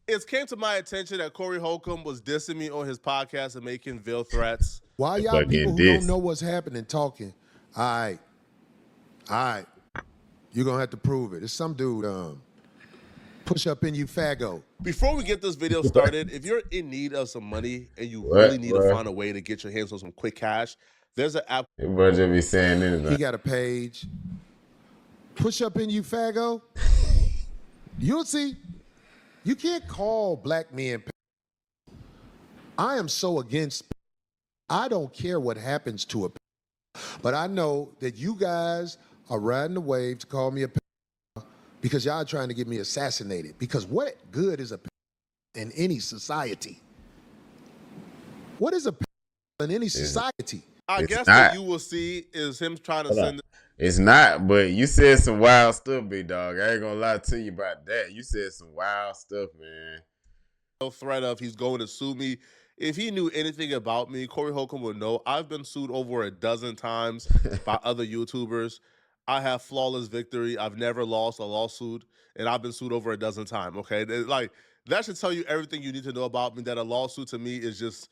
It came to my attention that Corey Holcomb was dissing me on his podcast and making veiled threats. Why y'all people who don't know what's happening talking? All right. You're going to have to prove it. It's some dude, push up in you, faggo. Before we get this video started, if you're in need of some money and you really need to find a way to get your hands on some quick cash, there's an app. Everybody just be saying anything. He got a page. Push up in you, faggo. You'll see. You can't call black men. I am so against. I don't care what happens to a. But I know that you guys are riding the wave to call me a because y'all are trying to get me assassinated. Because what good is a in any society? What is a in any society? I guess what you will see is him trying to send. It's not, but you said some wild stuff, big dog. I ain't gonna lie to you about that. You said some wild stuff, man. No threat of he's going to sue me. If he knew anything about me, Corey Holcomb would know. I've been sued over a dozen times by other YouTubers. I have flawless victory. I've never lost a lawsuit, and I've been sued over a dozen times, okay? Like, that should tell you everything you need to know about me, that a lawsuit to me is just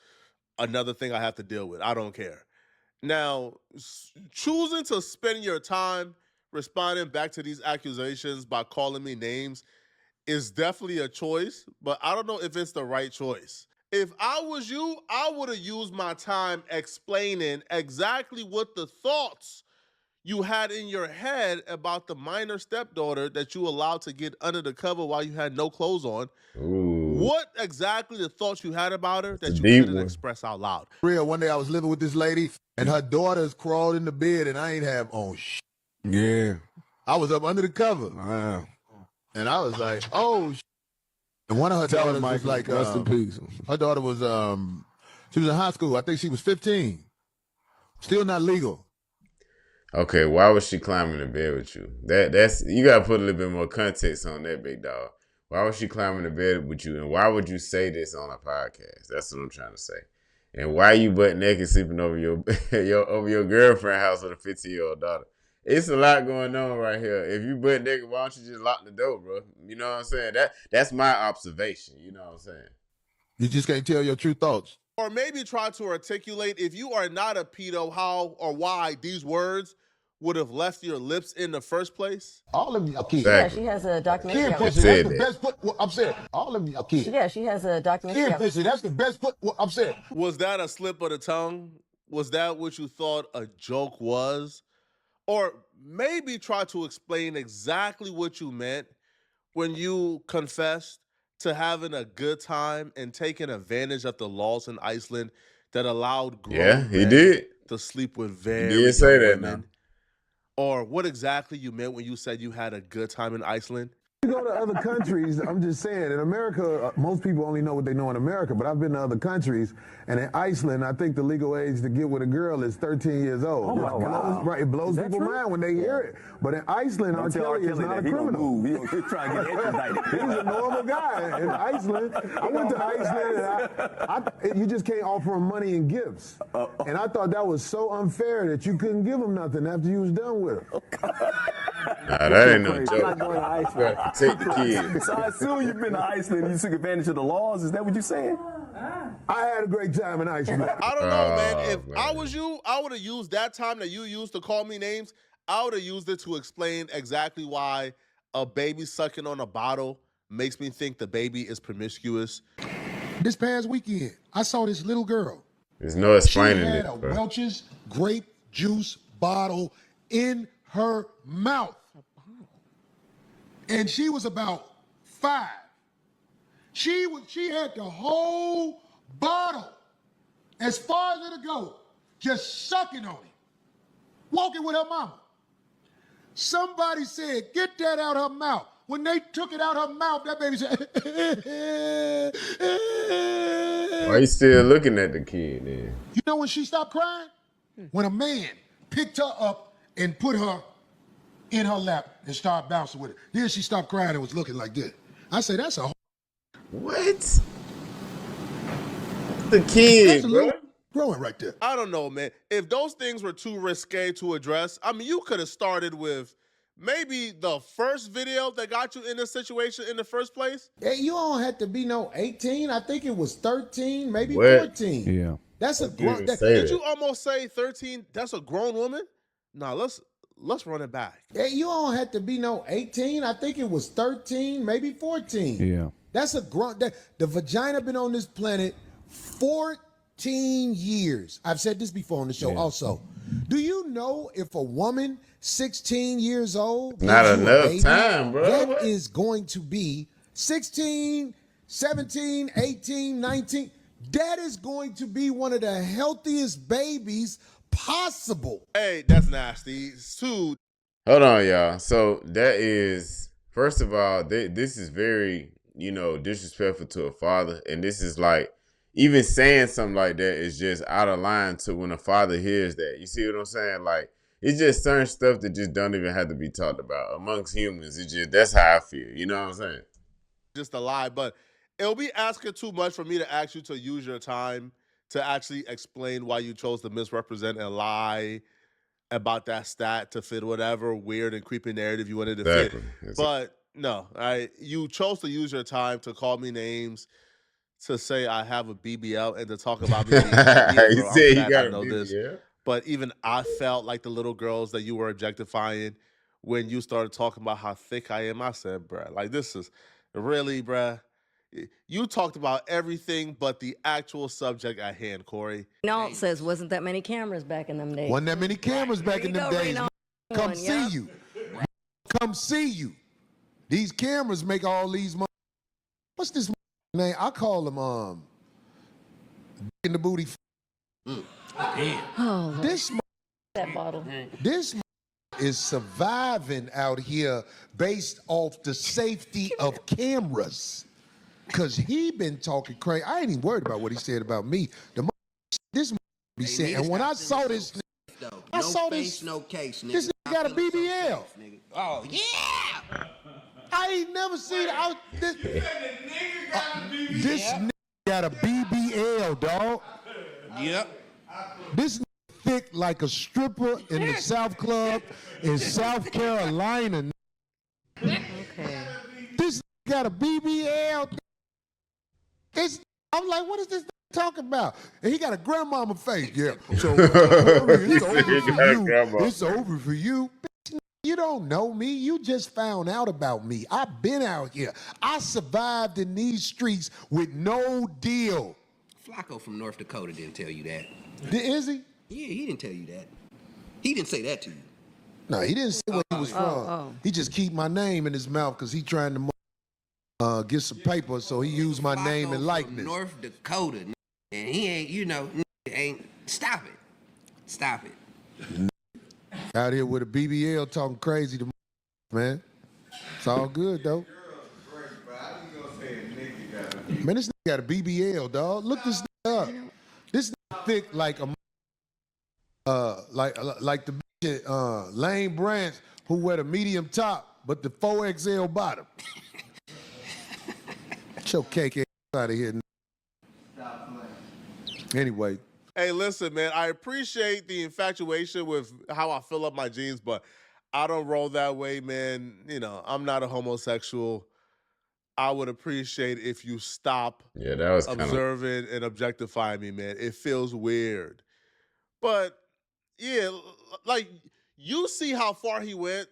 another thing I have to deal with. I don't care. Now, choosing to spend your time responding back to these accusations by calling me names is definitely a choice, but I don't know if it's the right choice. If I was you, I would have used my time explaining exactly what the thoughts you had in your head about the minor stepdaughter that you allowed to get under the cover while you had no clothes on. Ooh. What exactly the thoughts you had about her that you couldn't express out loud? Real, one day I was living with this lady, and her daughters crawled in the bed, and I ain't have on shit. Yeah. I was up under the cover. Wow. And I was like, oh shit. And one of her daughters was like, rest in peace. Her daughter was, she was in high school. I think she was 15. Still not legal. Okay, why was she climbing the bed with you? That's you gotta put a little bit more context on that, big dog. Why was she climbing the bed with you, and why would you say this on a podcast? That's what I'm trying to say. And why you butt naked sleeping over your over your girlfriend's house with a 15-year-old daughter? It's a lot going on right here. If you butt naked, why don't you just lock the door, bro? You know what I'm saying? That's my observation. You know what I'm saying? You just can't tell your true thoughts. Or maybe try to articulate, if you are not a pedo, how or why these words would have left your lips in the first place. All of you are kids. Exactly. Yeah, she has a documentary. That's the best foot. I'm saying, all of you are kids. Yeah, she has a documentary. That's the best foot. I'm saying. Was that a slip of the tongue? Was that what you thought a joke was? Or maybe try to explain exactly what you meant when you confessed to having a good time and taking advantage of the laws in Iceland that allowed grown men to sleep with very young women. Or what exactly you meant when you said you had a good time in Iceland? You go to other countries, I'm just saying, in America, most people only know what they know in America, but I've been to other countries, and in Iceland, I think the legal age to get with a girl is 13 years old. Oh, wow. Right, it blows people's mind when they hear it. But in Iceland, R. Kelly is not a criminal. He's trying to get extradited. He's a normal guy in Iceland. I went to Iceland, and you just can't offer him money and gifts. And I thought that was so unfair that you couldn't give him nothing after you was done with him. Nah, that ain't no joke. I'm not going to Iceland. Take the kids. So I assume you've been to Iceland and you took advantage of the laws. Is that what you're saying? I had a great time in Iceland. I don't know, man. If I was you, I would have used that time that you used to call me names. I would have used it to explain exactly why a baby sucking on a bottle makes me think the baby is promiscuous. This past weekend, I saw this little girl. There's no explaining it. She had it, a bro. Welch's grape juice bottle in her mouth. And she was about 5. She had the whole bottle, as far as it'll go, just sucking on it, walking with her mama. Somebody said, get that out her mouth. When they took it out her mouth, that baby said, Why you still looking at the kid then? You know when she stopped crying? When a man picked her up and put her in her lap and started bouncing with it. Then she stopped crying and was looking like this. I say, that's a what? The kid, bro. Growing right there. I don't know, man. If those things were too risque to address, I mean, you could have started with maybe the first video that got you in this situation in the first place. Hey, you don't have to be no 18. I think it was 13, maybe What? 14. Yeah. That's a You grown. even say Did that. you almost say 13? That's a grown woman? Nah, let's run it back. Hey, you don't have to be no 18. I think it was 13, maybe 14. Yeah. That's a grown. The vagina been on this planet 14 years. I've said this before on the show. Yeah. Also, do you know if a woman 16 years old Not gives you a enough baby, time, bro. that What? is going to be 16, 17, 18, 19. That is going to be one of the healthiest babies possible. Hey, that's nasty. Two, Hold on, y'all. So that is, first of all, this is very, disrespectful to a father. And this is like, even saying something like that is just out of line to when a father hears that. You see what I'm saying? Like, it's just certain stuff that just don't even have to be talked about amongst humans. It's just, that's how I feel. You know what I'm saying? just a lie, but it'll be asking too much for me to ask you to use your time to actually explain why you chose to misrepresent and lie about that stat to fit whatever weird and creepy narrative you wanted to Exactly. fit. But no, you chose to use your time to call me names, to say I have a BBL, and to talk about me being fat. Yeah, You bro, I'm said you fat, got I a know this. BBL? But even I felt like the little girls that you were objectifying when you started talking about how thick I am. I said, bruh, like this is really, bruh. You talked about everything but the actual subject at hand, Corey. Nault says, wasn't that many cameras back in them days? Wasn't that many cameras back in them days. Come see Yep. you. Come see you. These cameras make all these money. What's this name? I call them in the booty. Oh, This that bottle. this is surviving out here based off the safety of cameras. Cause he been talking crazy. I ain't even worried about what he said about me. This be saying, and when I saw this, I saw this. No case, nigga. This nigga got a BBL. Oh yeah. I ain't never seen this nigga got a BBL, dog. Yep. This nigga thick like a stripper in the South Club in South Carolina. Okay. This nigga got a BBL. I'm like, what is this talking about? And he got a grandmama face. Yeah. So it's over for you. It's over for you. Bitch, you don't know me. You just found out about me. I've been out here. I survived in these streets with no deal. Flackko from North Dakota didn't tell you that. Is he? Yeah, he didn't tell you that. He didn't say that to you. No, he didn't say where he was from. He just keep my name in his mouth because he trying to get some paper, so he used my name and likeness. From North Dakota, and he ain't, ain't. Stop it. Stop it. Out here with a BBL talking crazy to man. It's all good though. Man, this nigga got a BBL, dog. Look this nigga up. This nigga thick like a like the bitch at Lane Branch who wear the medium top but the 4XL bottom. Get your cake ass out of here. Anyway. Hey, listen, man, I appreciate the infatuation with how I fill up my jeans, but I don't roll that way, man. I'm not a homosexual. I would appreciate if you stop that was observing and objectifying me, man. It feels weird. But, yeah, like, you see how far he went.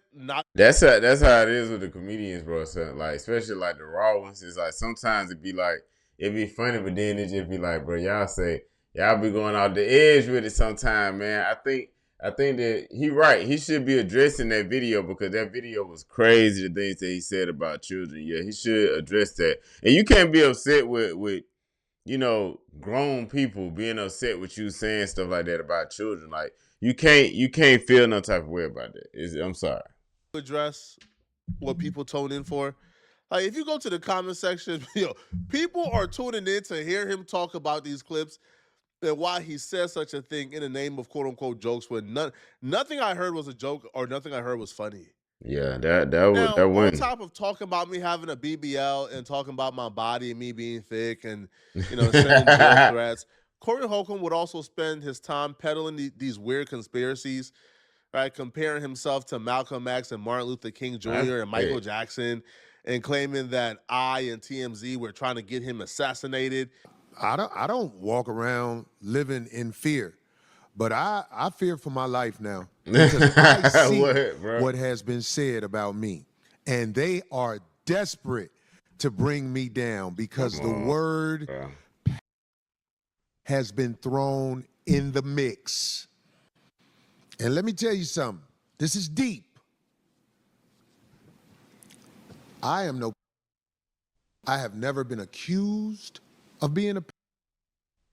That's how it is with the comedians, bro. So, like, especially like the raw ones. It's like sometimes it'd be funny, but then it just be like, bro, y'all be going off the edge with it sometime, man. I think that he right. He should be addressing that video because that video was crazy. The things that he said about children. Yeah, he should address that. And you can't be upset with grown people being upset with you saying stuff like that about children. Like you can't feel no type of way about that. I'm sorry. Address what people tune in for. Like if you go to the comment section, people are tuning in to hear him talk about these clips and why he says such a thing in the name of quote unquote jokes when nothing I heard was a joke or nothing I heard was funny. Yeah, that went. On top of talking about me having a BBL and talking about my body and me being thick and sending jail threats, Corey Holcomb would also spend his time peddling these weird conspiracies. right? Comparing himself to Malcolm X and Martin Luther King Jr. and Michael Jackson, and claiming that I and TMZ were trying to get him assassinated. I don't walk around living in fear, but I fear for my life now because I see what has been said about me, and they are desperate to bring me down because the word has been thrown in the mix. And let me tell you something. This is deep. I have never been accused of being a.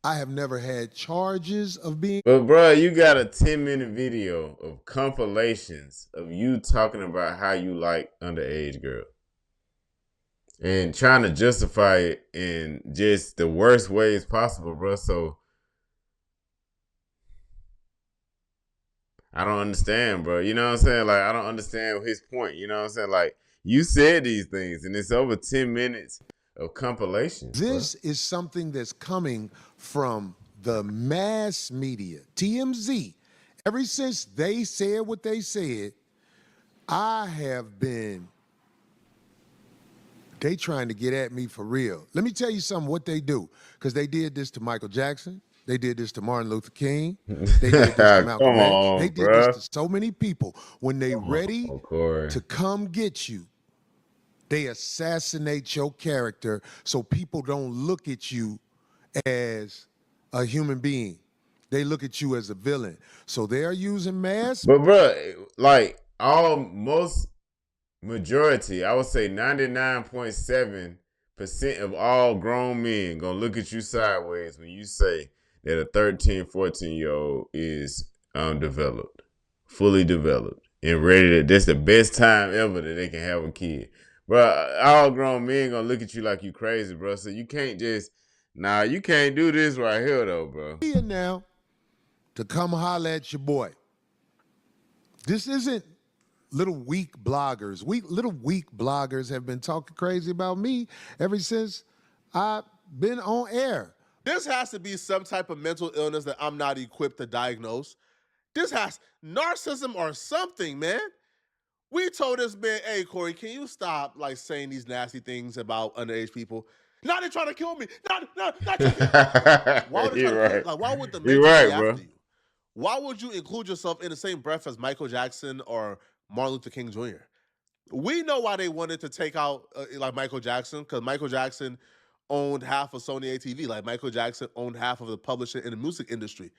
I have never had charges of being. But bro, you got a 10-minute video of compilations of you talking about how you like underage girls and trying to justify it in just the worst ways possible, bro. So I don't understand, bro. You know what I'm saying? Like, I don't understand his point. You know what I'm saying? Like, you said these things, and it's over 10 minutes of compilations. This is something that's coming from the mass media, TMZ. Ever since they said what they said, I have been, they trying to get at me for real. Let me tell you something, what they do, because they did this to Michael Jackson. They did this to Martin Luther King. They did this to Malcolm X. They did this to so many people. When they ready to come get you, they assassinate your character so people don't look at you as a human being. They look at you as a villain. So they're using mass. But bro, like most majority, I would say 99.7% of all grown men gonna look at you sideways when you say that a 13, 14-year-old is developed, fully developed, and ready to, that's the best time ever that they can have a kid. Bro, all grown men gonna look at you like you crazy, bro. So you can't just, you can't do this right here though, bro. Here now to come holler at your boy. This isn't little weak bloggers. Little weak bloggers have been talking crazy about me ever since I've been on air. This has to be some type of mental illness that I'm not equipped to diagnose. This has narcissism or something, man. We told this man, hey, Corey, can you stop like saying these nasty things about underage people? Now they're trying to kill me. Not trying to Why would they try to kill? Like, why would the Matrix be after you? Why would you include yourself in the same breath as Michael Jackson or Martin Luther King Jr.? We know why they wanted to take out like Michael Jackson, because Michael Jackson owned half of Sony ATV. Like Michael Jackson owned half of the publishing in the music industry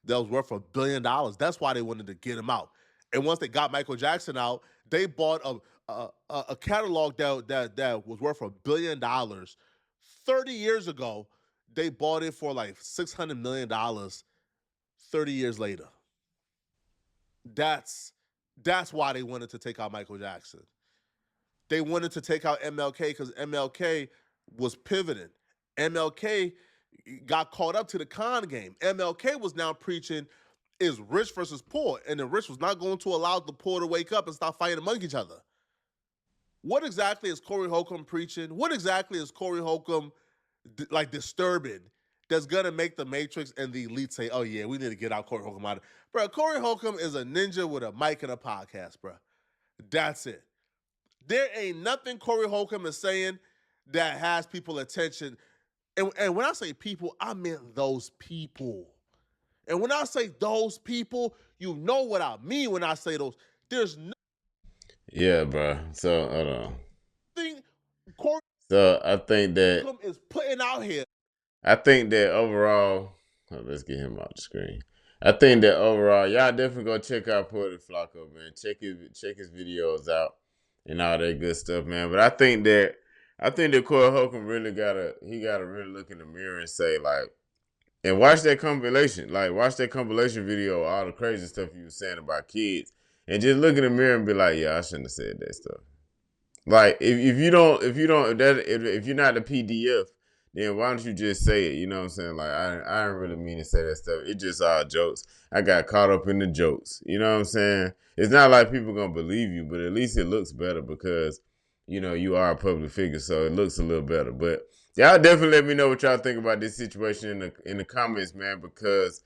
that was worth $1 billion. That's why they wanted to get him out. And once they got Michael Jackson out, they bought a catalog that was worth $1 billion. 30 years ago, they bought it for like $600 million 30 years later. That's why they wanted to take out Michael Jackson. They wanted to take out MLK because MLK was pivoting. MLK got caught up to the con game. MLK was now preaching is rich versus poor, and the rich was not going to allow the poor to wake up and stop fighting among each other. What exactly is Corey Holcomb preaching? What exactly is Corey Holcomb like disturbing that's gonna make the Matrix and the elite say, oh yeah, we need to get out Corey Holcomb out of it? Bro, Corey Holcomb is a ninja with a mic and a podcast, bro. That's it. There ain't nothing Corey Holcomb is saying that has people attention. And when I say people, I mean those people. And when I say those people, you know what I mean when I say those. There's no. Yeah, bro. So hold on. Corey So I think that is putting out here. I think that overall, let's get him off the screen. I think that overall, y'all definitely go check out Poetik Flackko, man. Check his videos out and all that good stuff, man. But I think that Corey Holcomb really gotta really look in the mirror and say, like, and watch that compilation. Like, watch that compilation video, all the crazy stuff you was saying about kids. And just look in the mirror and be like, yeah, I shouldn't have said that stuff. Like, if you're not the PDF, then why don't you just say it? You know what I'm saying? Like, I didn't really mean to say that stuff. It just all jokes. I got caught up in the jokes. You know what I'm saying? It's not like people gonna believe you, but at least it looks better because, you know, you are a public figure, so it looks a little better. But y'all definitely let me know what y'all think about this situation in the comments, man, because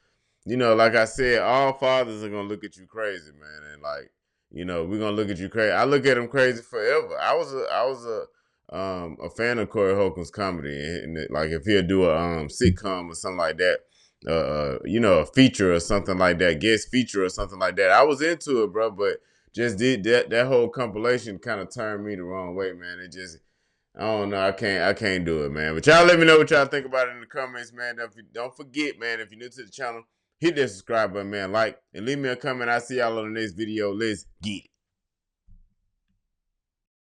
you know, like I said, all fathers are gonna look at you crazy, man, and like, you know, we're gonna look at you crazy. I look at him crazy forever. I was a fan of Corey Holcomb's comedy, and like if he'll do a sitcom or something like that, you know, a feature or something like that, guest feature or something like that, I was into it, bro. But just did that whole compilation kind of turned me the wrong way, man. It just, I don't know. I can't do it, man. But y'all let me know what y'all think about it in the comments, man. Don't forget, man, if you're new to the channel, hit that subscribe button, man. Like and leave me a comment. I'll see y'all on the next video. Let's get it.